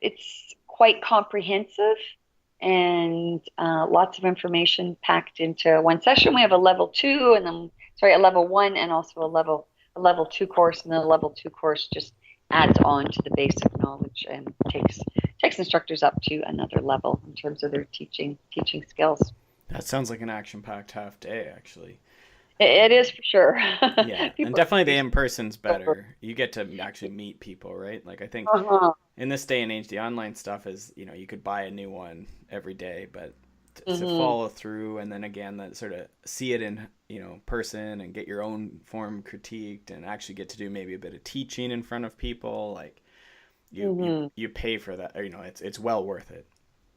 it's quite comprehensive, and lots of information packed into one session. We have a level 1 and also a level 2 course, and then a level 2 course just adds on to the basic knowledge and takes instructors up to another level in terms of their teaching skills. That sounds like an action-packed half day, actually. It is for sure. Yeah, and definitely the in-person's better. You get to actually meet people, right? Like I think Uh-huh. in this day and age, the online stuff is, you could buy a new one every day, but to Hmm. follow through and then again that sort of see it in, person and get your own form critiqued and actually get to do maybe a bit of teaching in front of people, like you you, Hmm. you pay for that, or, it's well worth it.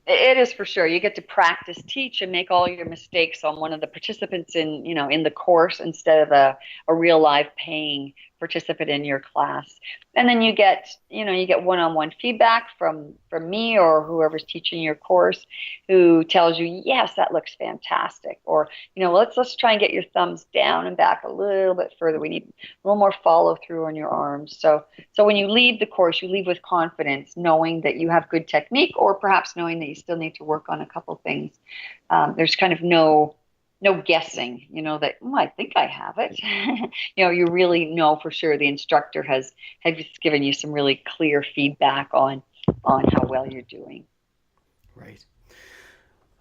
It is for sure. You get to practice, teach, and make all your mistakes on one of the participants in the course instead of a real live paying participant in your class. And then you get one-on-one feedback from me or whoever's teaching your course, who tells you, yes, that looks fantastic, or let's try and get your thumbs down and back a little bit further. We need a little more follow through on your arms. So when you leave the course, you leave with confidence, knowing that you have good technique, or perhaps knowing that you still need to work on a couple things. There's kind of no guessing, that I think I have it. You really know for sure the instructor has given you some really clear feedback on how well you're doing. Right.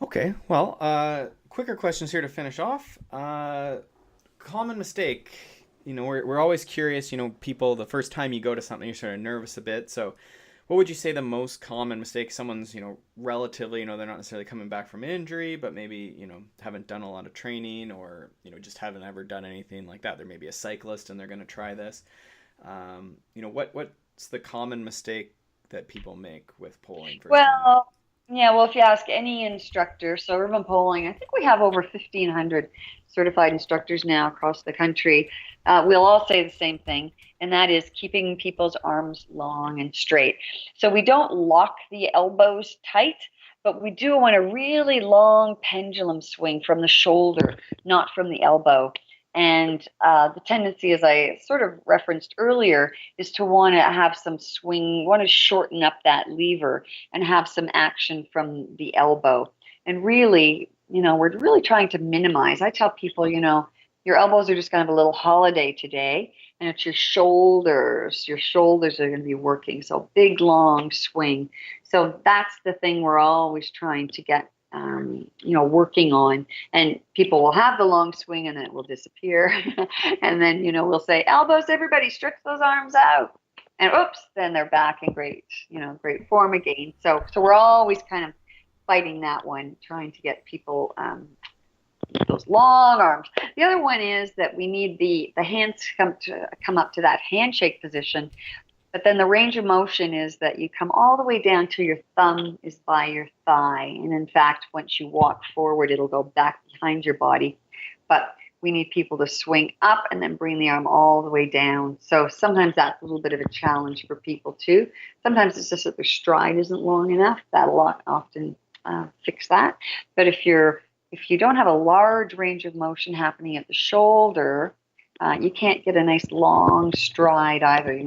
Okay. Well, quicker questions here to finish off. Common mistake. We're always curious. People, the first time you go to something, you're sort of nervous a bit. So, what would you say the most common mistake? Someone's, relatively, they're not necessarily coming back from injury, but maybe, haven't done a lot of training, or, just haven't ever done anything like that. They're maybe a cyclist and they're going to try this. What's the common mistake that people make with polling first time out? Well, yeah, well, if you ask any instructor, so urban polling, I think we have over 1,500 certified instructors now across the country. We'll all say the same thing, and that is keeping people's arms long and straight. So we don't lock the elbows tight, but we do want a really long pendulum swing from the shoulder, not from the elbow. And the tendency, as I sort of referenced earlier, is to want to have some swing, want to shorten up that lever and have some action from the elbow. And really, we're really trying to minimize. I tell people, your elbows are just going to have a little holiday today, and it's your shoulders. Your shoulders are going to be working. So big, long swing. So that's the thing we're always trying to get working on. And people will have the long swing and then it will disappear. And then, we'll say, elbows, everybody, stretch those arms out. And oops, then they're back in great form again. So we're always kind of fighting that one, trying to get people those long arms. The other one is that we need the hands come up to that handshake position. But then the range of motion is that you come all the way down till your thumb is by your thigh. And in fact, once you walk forward, it'll go back behind your body. But we need people to swing up and then bring the arm all the way down. So sometimes that's a little bit of a challenge for people too. Sometimes it's just that their stride isn't long enough. That'll often fix that. But if you don't have a large range of motion happening at the shoulder, you can't get a nice long stride either.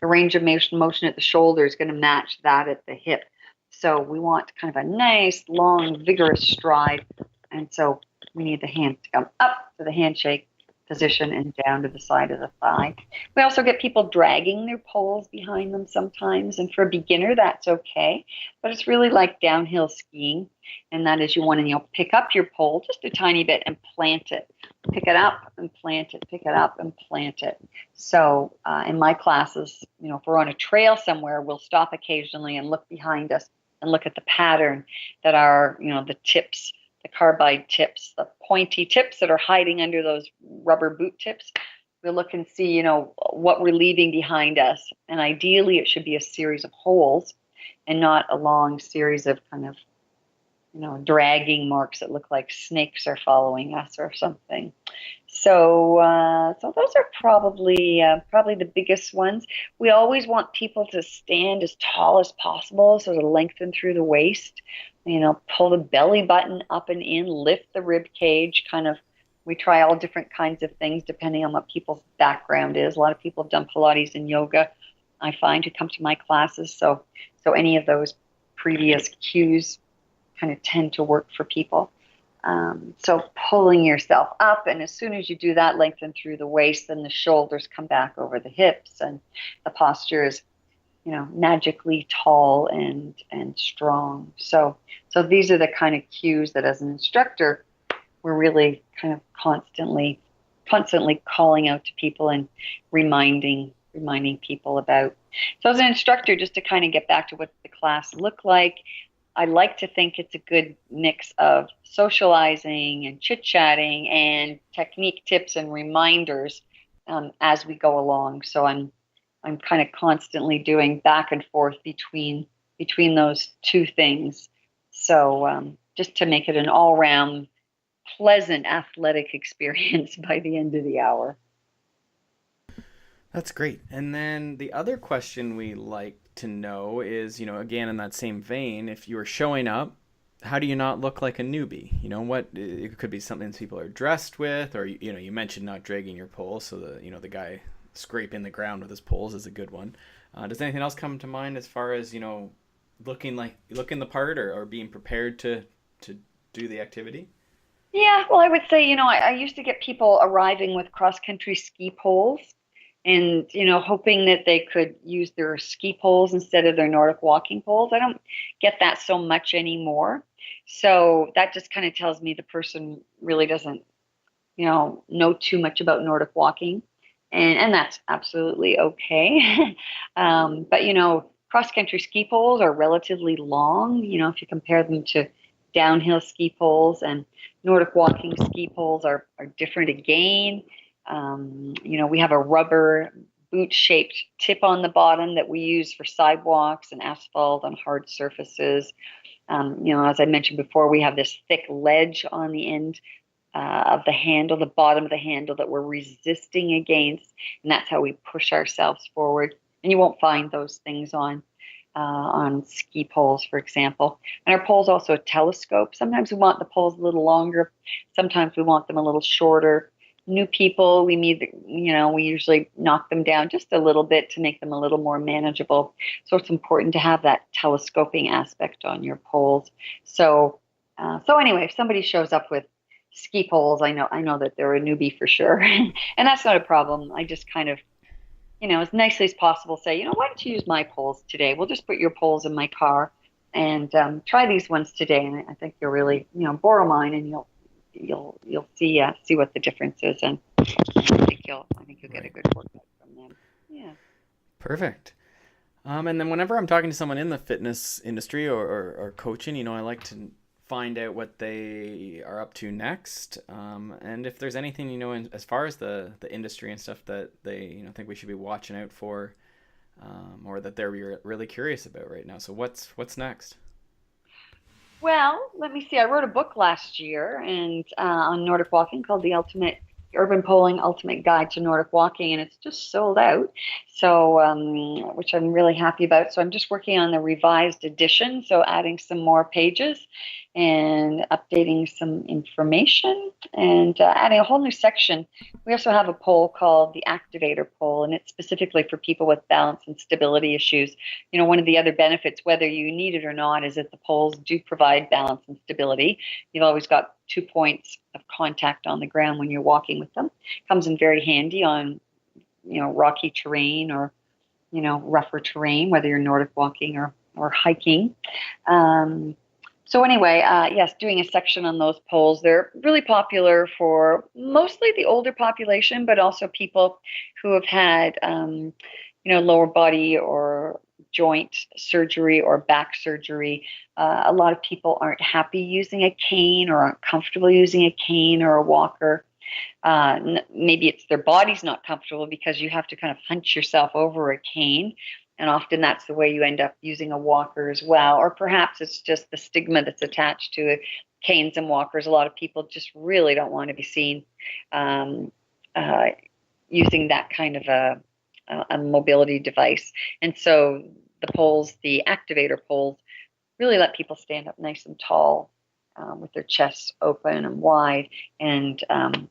The range of motion at the shoulder is going to match that at the hip. So we want kind of a nice, long, vigorous stride. And so we need the hand to come up to the handshake position and down to the side of the thigh. We also get people dragging their poles behind them sometimes. And for a beginner, that's okay. But it's really like downhill skiing. And that is, you want to pick up your pole just a tiny bit and plant it. Pick it up and plant it, pick it up and plant it. So in my classes, if we're on a trail somewhere, we'll stop occasionally and look behind us and look at the pattern that are, the tips, the carbide tips, the pointy tips that are hiding under those rubber boot tips. We'll look and see, what we're leaving behind us. And ideally, it should be a series of holes and not a long series of kind of dragging marks that look like snakes are following us or something. So those are probably the biggest ones. We always want people to stand as tall as possible, so to lengthen through the waist. Pull the belly button up and in, lift the rib cage. We try all different kinds of things depending on what people's background is. A lot of people have done Pilates and yoga, I find, who come to my classes. So any of those previous cues kind of tend to work for people. So pulling yourself up, and as soon as you do that, lengthen through the waist, then the shoulders come back over the hips, and the posture is, magically tall and strong. So these are the kind of cues that, as an instructor, we're really kind of constantly constantly calling out to people and reminding people about. So as an instructor, just to kind of get back to what the class looked like, I like to think it's a good mix of socializing and chit-chatting and technique tips and reminders as we go along. So I'm kind of constantly doing back and forth between those two things. So just to make it an all-round pleasant athletic experience by the end of the hour. That's great. And then the other question we like to know is, again, in that same vein, if you are showing up, how do you not look like a newbie? What it could be something people are dressed with, or you mentioned not dragging your pole, so the guy scraping the ground with his poles is a good one. Does anything else come to mind as far as looking the part or being prepared to do the activity? Yeah, well, I would say I used to get people arriving with cross-country ski poles, and hoping that they could use their ski poles instead of their Nordic walking poles. I don't get that so much anymore. So that just kind of tells me the person really doesn't know too much about Nordic walking, and that's absolutely okay. But cross-country ski poles are relatively long. If you compare them to downhill ski poles, and Nordic walking ski poles are different again. We have a rubber boot-shaped tip on the bottom that we use for sidewalks and asphalt on hard surfaces. As I mentioned before, we have this thick ledge on the end of the handle, the bottom of the handle, that we're resisting against, and that's how we push ourselves forward. And you won't find those things on ski poles, for example. And our poles also telescope. Sometimes we want the poles a little longer. Sometimes we want them a little shorter. New people, we usually knock them down just a little bit to make them a little more manageable. So it's important to have that telescoping aspect on your poles. So anyway, if somebody shows up with ski poles, I know that they're a newbie for sure, and that's not a problem. I just kind of, as nicely as possible, say, why don't you use my poles today? We'll just put your poles in my car and try these ones today, and I think you'll really, borrow mine, and you'll see what the difference is, and I think you'll get a good workout from them. Yeah. Perfect. And then whenever I'm talking to someone in the fitness industry or coaching, I like to find out what they are up to next, and if there's anything as far as the industry and stuff that they think we should be watching out for, or that they're really curious about right now. So what's next? Well, let me see. I wrote a book last year and on Nordic walking called The Urban Poling Ultimate Guide to Nordic Walking, and it's just sold out. So, which I'm really happy about. So I'm just working on the revised edition, so adding some more pages and updating some information and adding a whole new section. We also have a pole called the Activator Pole, and it's specifically for people with balance and stability issues. One of the other benefits, whether you need it or not, is that the poles do provide balance and stability. You've always got 2 points of contact on the ground when you're walking with them. Comes in very handy on, rocky terrain or, rougher terrain, whether you're Nordic walking or hiking. So anyway, yes, doing a section on those poles. They're really popular for mostly the older population, but also people who have had, lower body or joint surgery or back surgery. A lot of people aren't happy using a cane or aren't comfortable using a cane or a walker. Maybe it's their body's not comfortable because you have to kind of hunch yourself over a cane. And often that's the way you end up using a walker as well. Or perhaps it's just the stigma that's attached to it. Canes and walkers. A lot of people just really don't want to be seen using that kind of a mobility device. And so the poles, the activator poles, really let people stand up nice and tall with their chests open and wide, and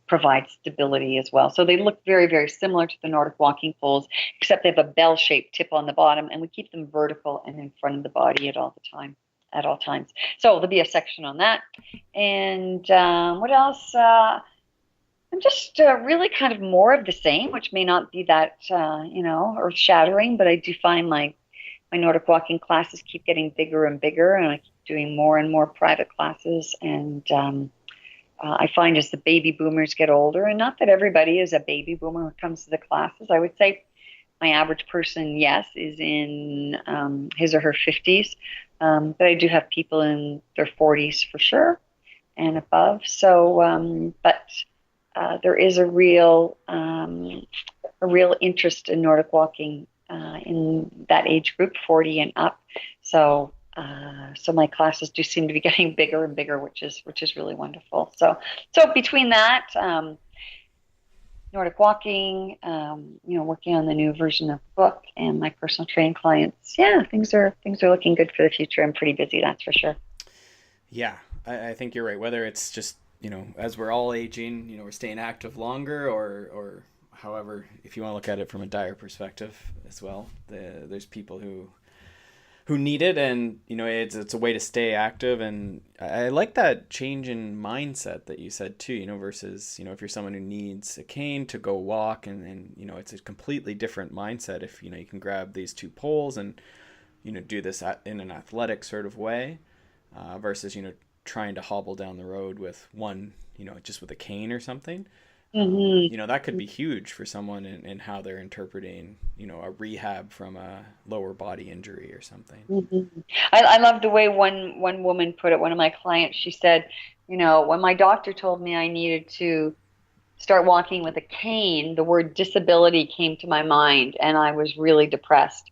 provide stability as well. So they look very, very similar to the Nordic walking poles, except they have a bell-shaped tip on the bottom, and we keep them vertical and in front of the body at all times. So there'll be a section on that. And what else? I'm just really kind of more of the same, which may not be that, earth-shattering, but I do find my Nordic walking classes keep getting bigger and bigger, and I keep doing more and more private classes. And I find as the baby boomers get older, and not that everybody is a baby boomer when it comes to the classes, I would say my average person, yes, is in his or her 50s, but I do have people in their 40s for sure and above. So, but there is a real interest in Nordic walking in that age group, 40 and up. So my classes do seem to be getting bigger and bigger, which is really wonderful. So between that, Nordic walking, working on the new version of the book, and my personal training clients, things are looking good for the future. I'm pretty busy, that's for sure. Yeah, I think you're right. Whether it's just, as we're all aging, we're staying active longer, or however, if you want to look at it from a dire perspective as well, there's people who need it, and it's a way to stay active. And I like that change in mindset that you said too, versus if you're someone who needs a cane to go walk, and it's a completely different mindset if you can grab these two poles and do this in an athletic sort of way, versus trying to hobble down the road with one, just with a cane or something. Mm-hmm. That could be huge for someone in how they're interpreting, a rehab from a lower body injury or something. Mm-hmm. I love the way one woman put it. One of my clients, she said, when my doctor told me I needed to start walking with a cane, the word disability came to my mind, and I was really depressed.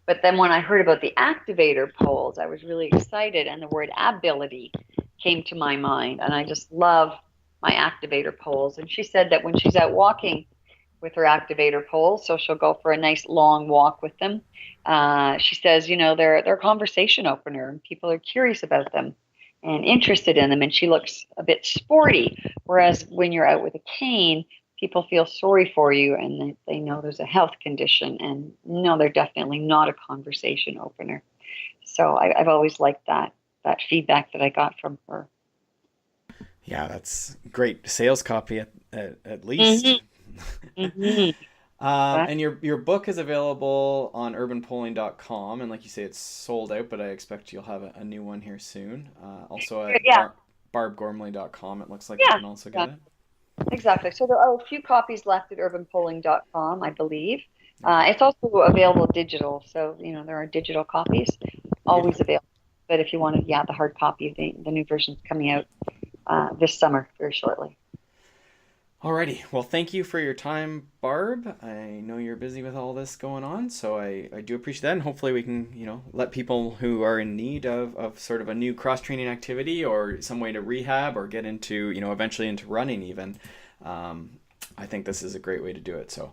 But then when I heard about the activator poles, I was really excited, and the word ability came to my mind, and I just love my activator poles. And she said that when she's out walking with her activator poles, so she'll go for a nice long walk with them, she says, they're a conversation opener, and people are curious about them and interested in them, and she looks a bit sporty, whereas when you're out with a cane, people feel sorry for you, and they know there's a health condition, and no, they're definitely not a conversation opener. So I've always liked that feedback that I got from her. Yeah, that's great sales copy at least. Mm-hmm. Mm-hmm. And your book is available on urbanpolling.com, and like you say, it's sold out, but I expect you'll have a new one here soon. Also at barbgormley.com, it looks like you can also get it. Exactly. So there are a few copies left at urbanpolling.com, I believe. It's also available digital, so there are digital copies always available. But if you wanted, the hard copy, the new version's coming out this summer, very shortly. Alrighty. Well, thank you for your time, Barb. I know you're busy with all this going on, so I do appreciate that. And hopefully we can, let people who are in need of sort of a new cross-training activity or some way to rehab or get into, eventually into running even. I think this is a great way to do it. So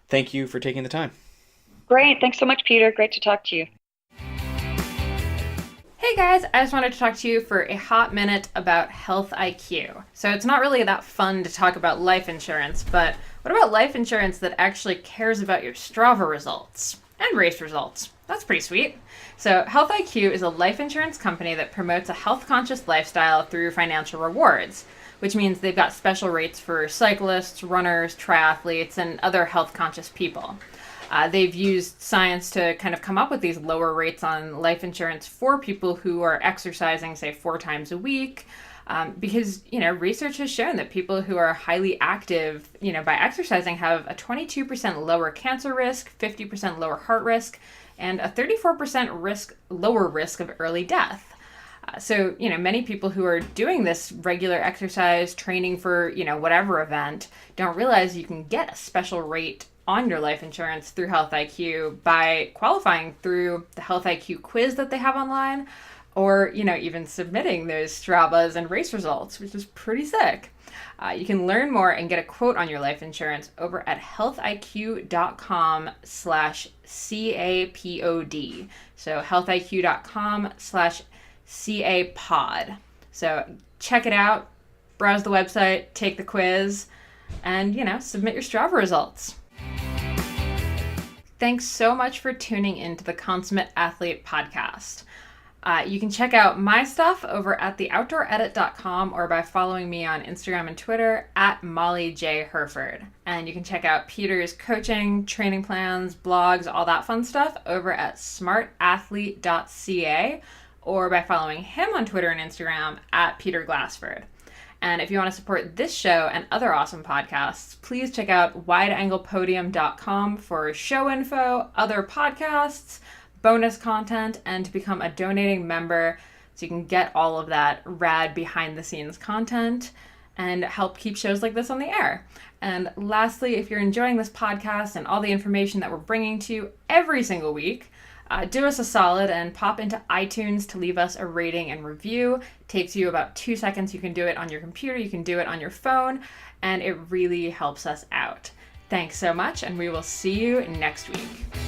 thank you for taking the time. Great. Thanks so much, Peter. Great to talk to you. Hey guys, I just wanted to talk to you for a hot minute about Health IQ. So it's not really that fun to talk about life insurance, but what about life insurance that actually cares about your Strava results and race results? That's pretty sweet. So Health IQ is a life insurance company that promotes a health-conscious lifestyle through financial rewards, which means they've got special rates for cyclists, runners, triathletes, and other health-conscious people. They've used science to kind of come up with these lower rates on life insurance for people who are exercising, say, 4 times a week, because, research has shown that people who are highly active, by exercising have a 22% lower cancer risk, 50% lower heart risk, and a 34% lower risk of early death. So, many people who are doing this regular exercise, training for, whatever event, don't realize you can get a special rate on your life insurance through Health IQ by qualifying through the Health IQ quiz that they have online, or, even submitting those Stravas and race results, which is pretty sick. You can learn more and get a quote on your life insurance over at healthiq.com/CAPOD. So healthiq.com/CAPOD. So check it out, browse the website, take the quiz, and, submit your Strava results. Thanks so much for tuning into the Consummate Athlete podcast. You can check out my stuff over at theoutdooredit.com or by following me on Instagram and Twitter at Molly J. Herford. And you can check out Peter's coaching, training plans, blogs, all that fun stuff over at smartathlete.ca or by following him on Twitter and Instagram at Peter Glassford. And if you want to support this show and other awesome podcasts, please check out wideanglepodium.com for show info, other podcasts, bonus content, and to become a donating member so you can get all of that rad behind the scenes content and help keep shows like this on the air. And lastly, if you're enjoying this podcast and all the information that we're bringing to you every single week, do us a solid and pop into iTunes to leave us a rating and review. It takes you about 2 seconds. You can do it on your computer, you can do it on your phone, and it really helps us out. Thanks so much, and we will see you next week.